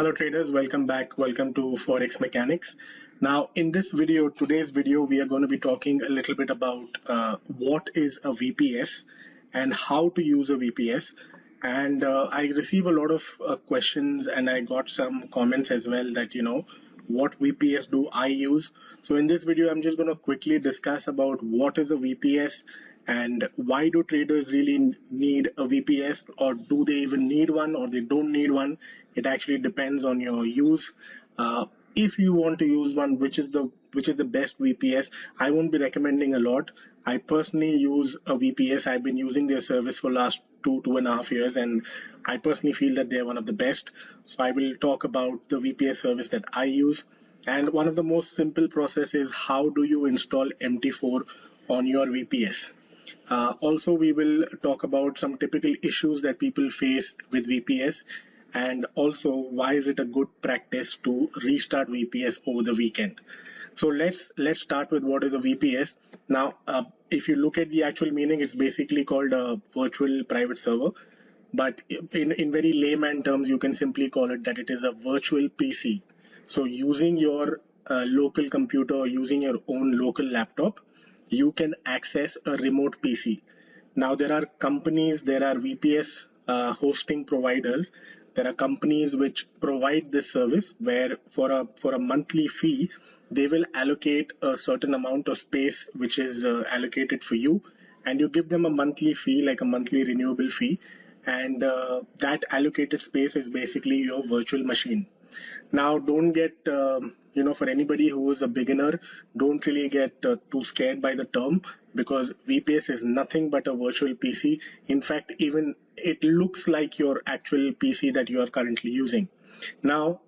Hello traders, welcome back. Welcome to Forex Mechanics. Now in this video, today's video, we are going to be talking a little bit about what is a VPS and how to use a VPS. And I receive a lot of questions, and I got some comments as well that, what VPS do I use? So in this video, I'm just going to quickly discuss about what is a VPS and why do traders really need a VPS, or do they even need one, or they don't need one. It actually depends on your use. If you want to use one, which is the best VPS, I won't be recommending a lot. I personally use a VPS. I've been using their service for last 2.5 years, and I personally feel that they're one of the best. So I will talk about the VPS service that I use. And one of the most simple process is how do you install MT4 on your VPS. Also, we will talk about some typical issues that people face with VPS, and also why is it a good practice to restart VPS over the weekend. So let's start with what is a VPS. Now, if you look at the actual meaning, it's basically called a virtual private server. But in very layman terms, you can simply call it that it is a virtual PC. So using your local computer or using your own local laptop, you can access a remote PC. Now there are companies, there are VPS hosting providers. There are companies which provide this service where for a monthly fee, they will allocate a certain amount of space which is allocated for you, and you give them a monthly fee, like a monthly renewable fee, and that allocated space is basically your virtual machine. Now, don't get, for anybody who is a beginner, don't really get too scared by the term, because VPS is nothing but a virtual PC. In fact, even it looks like your actual PC that you are currently using. Now,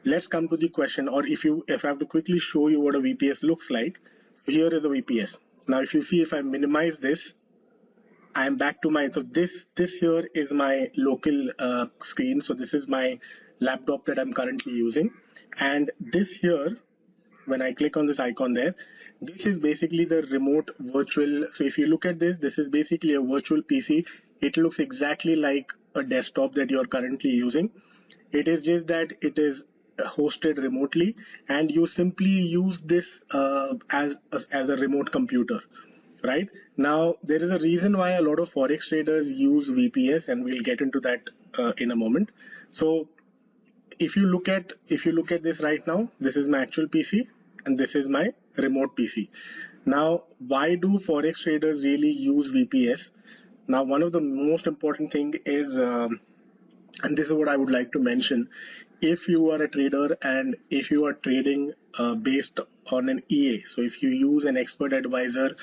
let's come to the question, or if I have to quickly show you what a VPS looks like, here is a VPS. Now, if you see, if I minimize this, I am back to my, so this here is my local screen. So this is my laptop that I'm currently using. And this here, when I click on this icon there, this is basically the remote virtual. So if you look at this, this is basically a virtual PC. It looks exactly like a desktop that you're currently using. It is just that it is hosted remotely, and you simply use this as a remote computer. Right now, there is a reason why a lot of Forex traders use VPS, and we'll get into that in a moment. So if you look at this right now, this is my actual PC and this is my remote PC. Now, why do Forex traders really use VPS? Now, one of the most important thing is, and this is what I would like to mention, if you are a trader and if you are trading based on an EA, so if you use an expert advisor,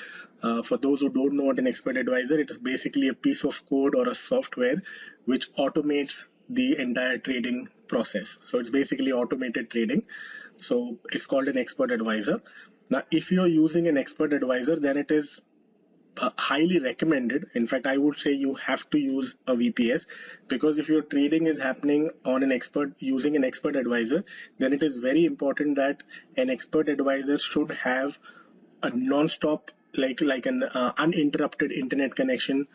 for those who don't know what an expert advisor, it is basically a piece of code or a software which automates the entire trading process. So it's basically automated trading. So it's called an expert advisor. Now, if you're using an expert advisor, then it is highly recommended. In fact, I would say you have to use a VPS, because if your trading is happening on using an expert advisor, then it is very important that an expert advisor should have a non-stop, like an uninterrupted internet connection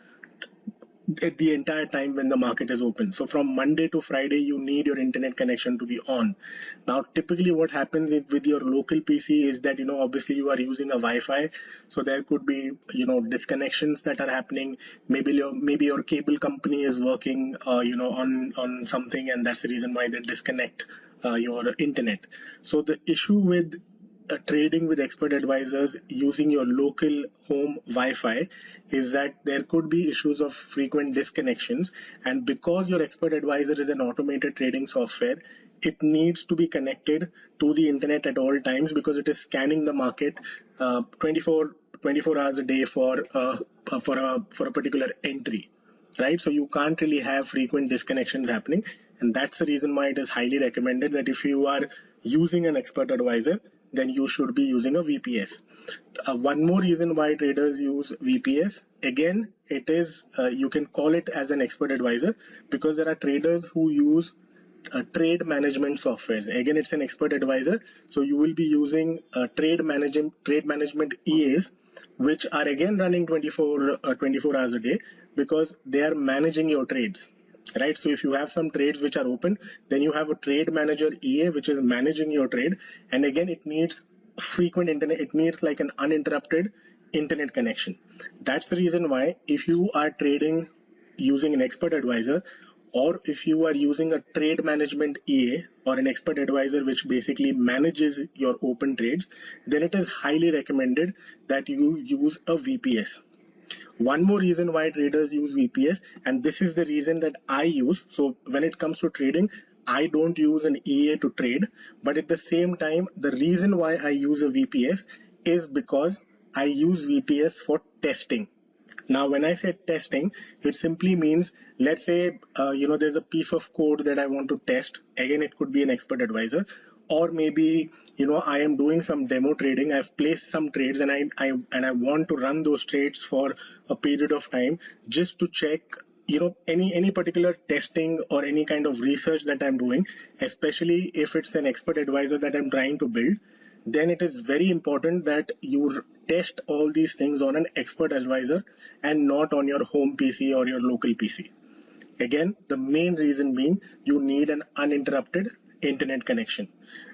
at the entire time when the market is open. So from Monday to Friday, you need your internet connection to be on. Now, typically what happens with your local PC is that, obviously you are using a Wi-Fi. So there could be, disconnections that are happening. Maybe your cable company is working, on something, and that's the reason why they disconnect your internet. So the issue with trading with expert advisors using your local home Wi-Fi is that there could be issues of frequent disconnections, and because your expert advisor is an automated trading software, it needs to be connected to the internet at all times, because it is scanning the market 24 hours a day for a particular entry. Right, so you can't really have frequent disconnections happening, and that's the reason why it is highly recommended that if you are using an expert advisor, then you should be using a VPS. One more reason why traders use VPS, again, it is you can call it as an expert advisor, because there are traders who use trade management softwares. Again, it's an expert advisor, so you will be using trade management EAs, which are again running 24 hours a day, because they are managing your trades. right? So if you have some trades which are open, then you have a trade manager EA which is managing your trade, and again it needs frequent internet, it needs like an uninterrupted internet connection. That's the reason why if you are trading using an expert advisor, or if you are using a trade management EA or an expert advisor which basically manages your open trades, then it is highly recommended that you use a VPS. One more reason why traders use VPS, and this is the reason that I use. So when it comes to trading, I don't use an EA to trade, but at the same time, the reason why I use a VPS is because I use VPS for testing. Now, when I say testing, it simply means, let's say, there's a piece of code that I want to test. Again, it could be an expert advisor, or maybe, I am doing some demo trading. I've placed some trades, and I want to run those trades for a period of time just to check, any particular testing or any kind of research that I'm doing, especially if it's an expert advisor that I'm trying to build. Then it is very important that you test all these things on an expert advisor and not on your home PC or your local PC. Again, the main reason being you need an uninterrupted internet connection.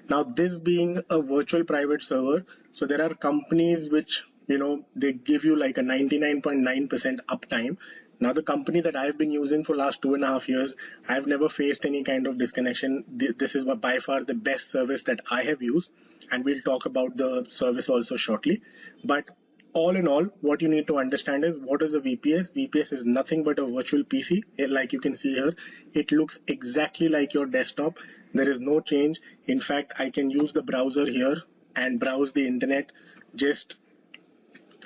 Now, this being a virtual private server, so there are companies which, they give you like a 99.9% uptime. Now, the company that I've been using for last 2.5 years, I've never faced any kind of disconnection. This is by far the best service that I have used, and we'll talk about the service also shortly. But all in all, what you need to understand is, what is a VPS? VPS is nothing but a virtual PC. Like you can see here, it looks exactly like your desktop. There is no change. In fact, I can use the browser here and browse the internet just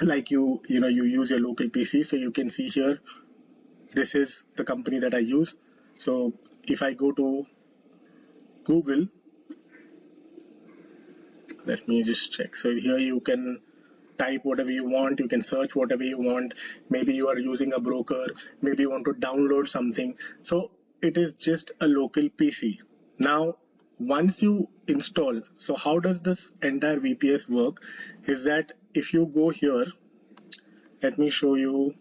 like you use your local PC. So you can see here, this is the company that I use. So if I go to Google, let me just check. So here you can type whatever you want, you can search whatever you want. Maybe you are using a broker, maybe you want to download something. So it is just a local PC. Now, once you install, so how does this entire VPS work is that if you go here, let me show you.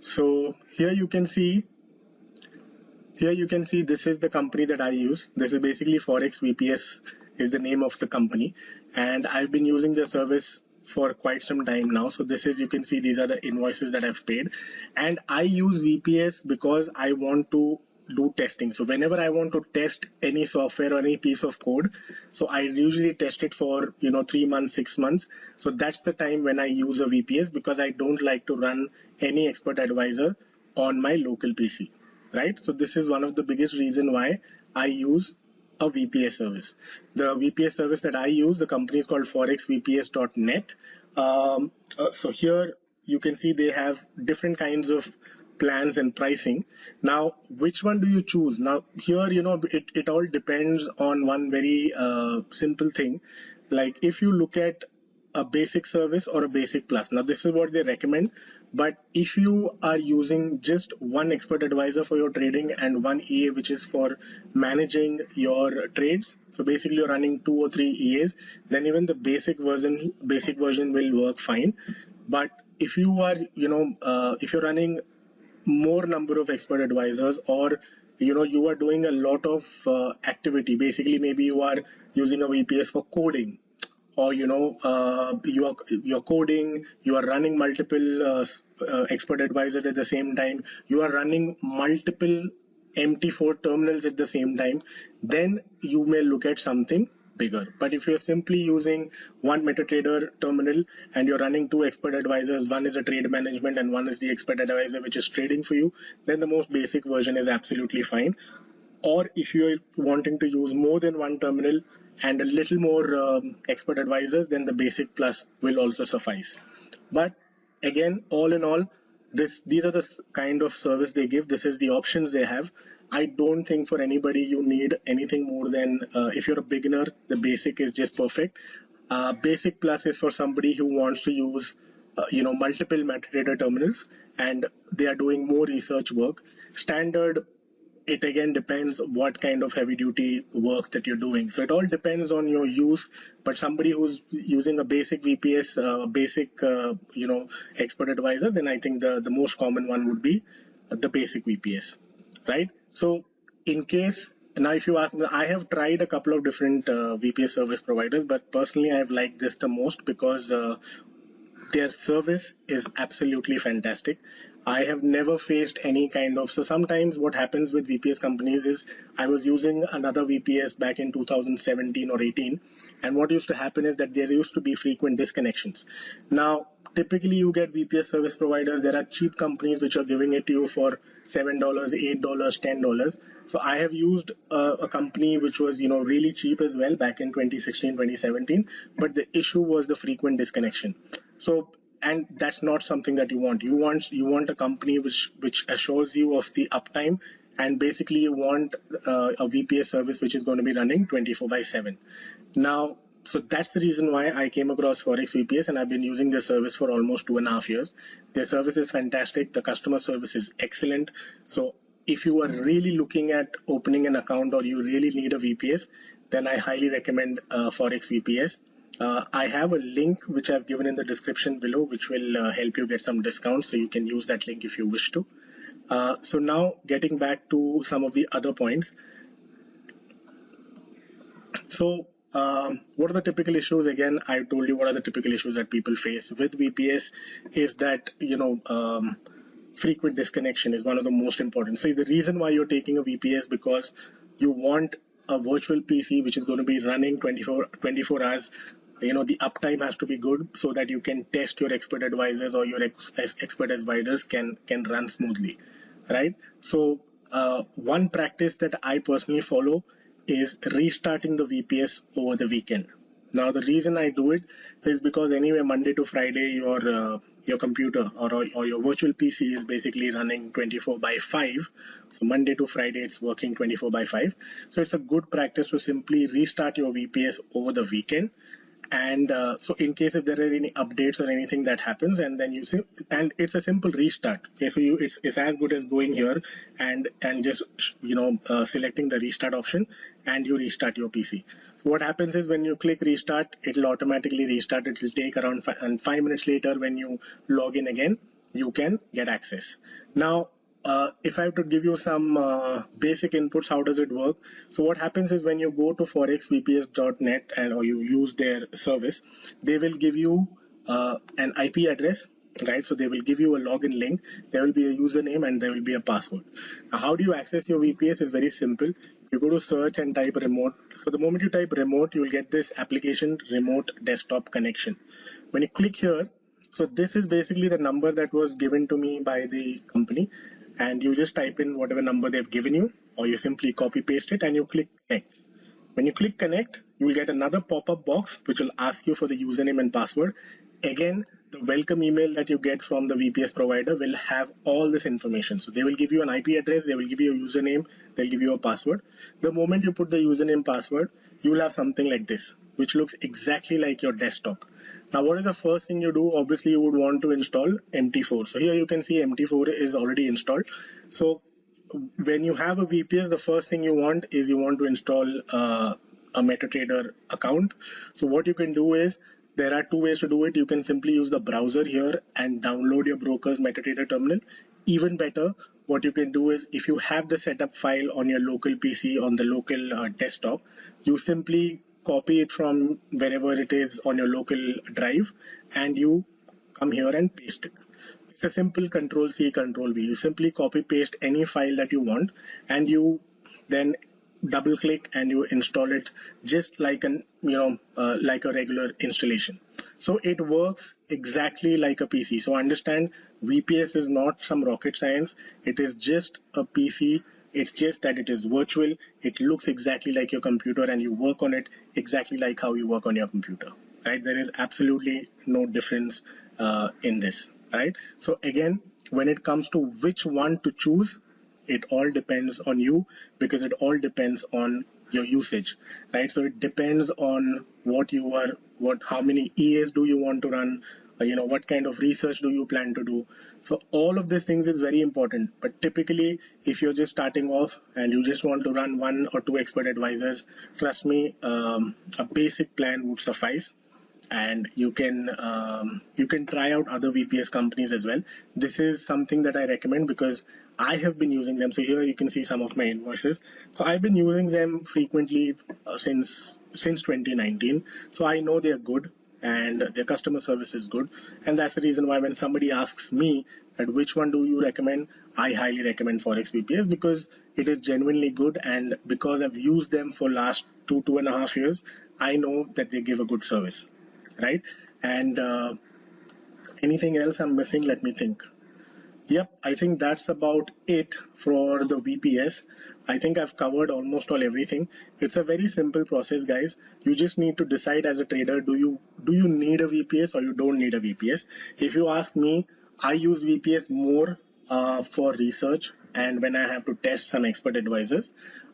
So here you can see this is the company that I use. This is basically Forex VPS is the name of the company, and I've been using the service for quite some time now. So this is, you can see these are the invoices that I've paid, and I use VPS because I want to do testing. So whenever I want to test any software or any piece of code, so I usually test it for 3 months, 6 months. So that's the time when I use a VPS, because I don't like to run any expert advisor on my local PC, right? So this is one of the biggest reason why I use a VPS service. The VPS service that I use, the company is called forexvps.net. So here you can see they have different kinds of plans and pricing. Now, which one do you choose? Now here, it all depends on one very simple thing. Like if you look at a basic service or a basic plus, now this is what they recommend. But if you are using just one expert advisor for your trading and one EA which is for managing your trades, so basically you're running 2 or 3 EAs, then even the basic version will work fine. But if you are if you're running more number of expert advisors, or you are doing a lot of activity, basically maybe you are using a VPS for coding, or you're coding, you are running multiple expert advisors at the same time, you are running multiple MT4 terminals at the same time, then you may look at something bigger. But if you're simply using one MetaTrader terminal and you're running 2 expert advisors, one is a trade management and one is the expert advisor which is trading for you, then the most basic version is absolutely fine. Or if you're wanting to use more than one terminal and a little more expert advisors, then the basic plus will also suffice. But again, all in all, these are the kind of service they give. This is the options they have. I don't think for anybody you need anything more than, if you're a beginner, the basic is just perfect. Basic plus is for somebody who wants to use multiple MetaTrader terminals and they are doing more research work. Standard, it again depends what kind of heavy duty work that you're doing. So it all depends on your use. But somebody who's using a basic VPS, expert advisor, then I think the most common one would be the basic VPS. right? So in case, now if you ask me, I have tried a couple of different VPS service providers, but personally I've liked this the most because their service is absolutely fantastic. I have never faced any kind of, so sometimes what happens with VPS companies is, I was using another VPS back in 2017 or 18, and what used to happen is that there used to be frequent disconnections. Now typically you get VPS service providers, there are cheap companies which are giving it to you for $7, $8, $10. So I have used a company which was, really cheap as well back in 2016, 2017, but the issue was the frequent disconnection. So, and that's not something that you want. You want a company which assures you of the uptime, and basically you want a VPS service which is going to be running 24/7. Now, so that's the reason why I came across Forex VPS, and I've been using their service for almost 2.5 years. Their service is fantastic. The customer service is excellent. So if you are really looking at opening an account or you really need a VPS, then I highly recommend Forex VPS. I have a link which I've given in the description below, which will help you get some discounts. So you can use that link if you wish to. So now getting back to some of the other points. So what are the typical issues? Again, I told you what are the typical issues that people face with VPS is that, frequent disconnection is one of the most important. So the reason why you're taking a VPS because you want a virtual PC which is going to be running 24 hours. The uptime has to be good so that you can test your expert advisors, or your expert advisors can run smoothly, right? So one practice that I personally follow is restarting the VPS over the weekend. Now the reason I do it is because anyway Monday to Friday your computer or your virtual PC is basically running 24/5. So Monday to Friday it's working 24/5. So it's a good practice to simply restart your VPS over the weekend. And so in case if there are any updates or anything that happens, and then you see, and it's a simple restart. Okay, so it's as good as going here and just selecting the restart option, and you restart your PC. So what happens is when you click restart, it'll automatically restart. It will take around 5 minutes later. When you log in again, you can get access. Now if I have to give you some basic inputs, how does it work? So what happens is when you go to forexvps.net or you use their service, they will give you an IP address, right? So they will give you a login link. There will be a username and there will be a password. Now, how do you access your VPS? Is very simple. You go to search and type remote. So the moment you type remote, you will get this application remote desktop connection. When you click here, so this is basically the number that was given to me by the company, and you just type in whatever number they've given you, or you simply copy paste it and you click connect. When you click connect, you will get another pop-up box which will ask you for the username and password. Again, the welcome email that you get from the VPS provider will have all this information. So they will give you an IP address, they will give you a username, they'll give you a password. The moment you put the username password, you will have something like this, which looks exactly like your desktop. Now, what is the first thing you do? Obviously, you would want to install MT4. So here you can see MT4 is already installed. So when you have a VPS, the first thing you want is you want to install a MetaTrader account. So what you can do is, there are two ways to do it. You can simply use the browser here and download your broker's MetaTrader terminal. Even better, what you can do is, if you have the setup file on your local PC, on the local desktop, you simply copy it from wherever it is on your local drive, and you come here and paste it. It's a simple Control C, Control V. You simply copy paste any file that you want, and you then double click and you install it just like like a regular installation. So it works exactly like a PC. So understand, VPS is not some rocket science. It is just a PC. It's just that it is virtual. It looks exactly like your computer, and you work on it exactly like how you work on your computer, right? There is absolutely no difference in this, right? So again, when it comes to which one to choose, it all depends on you, because it all depends on your usage, right? So it depends on how many EAs do you want to run, what kind of research do you plan to do. So all of these things is very important. But typically, if you're just starting off and you just want to run 1 or 2 expert advisors, trust me, a basic plan would suffice. and you can try out other VPS companies as well. This is something that I recommend because I have been using them. So here you can see some of my invoices. So I've been using them frequently since 2019. So I know they're good and their customer service is good, and that's the reason why when somebody asks me that which one do you recommend, I highly recommend Forex VPS because it is genuinely good, and because I've used them for last 2.5 years, I know that they give a good service, right? And anything else I'm missing? Let me think. Yep, I think that's about it for the VPS. I think I've covered almost all everything. It's a very simple process, guys. You just need to decide as a trader, do you need a VPS or you don't need a VPS? If you ask me, I use VPS more for research and when I have to test some expert advisors.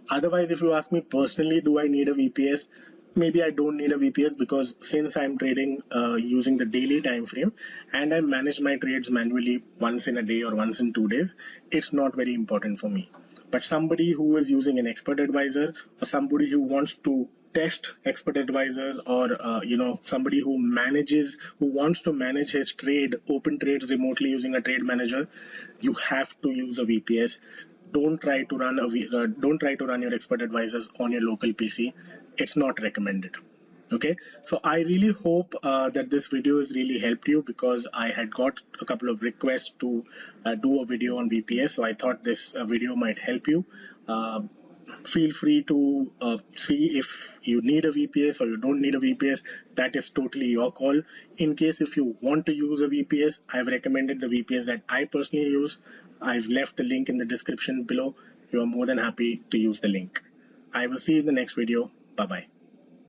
Otherwise, if you ask me personally, do I need a VPS? Maybe I don't need a VPS because since I'm trading using the daily time frame and I manage my trades manually once in a day or once in 2 days, it's not very important for me. But somebody who is using an expert advisor or somebody who wants to test expert advisors or somebody who wants to manage his open trades remotely using a trade manager, you have to use a VPS. Don't try to run your expert advisors on your local PC. It's not recommended. Okay, so I really hope that this video has really helped you because I had got a couple of requests to do a video on VPS, so I thought this video might help you. Feel free to see if you need a VPS or you don't need a VPS. That is totally your call. In case if you want to use a VPS, I've recommended the VPS that I personally use. I've left the link in the description below. You are more than happy to use the link. I will see you in the next video. Bye bye.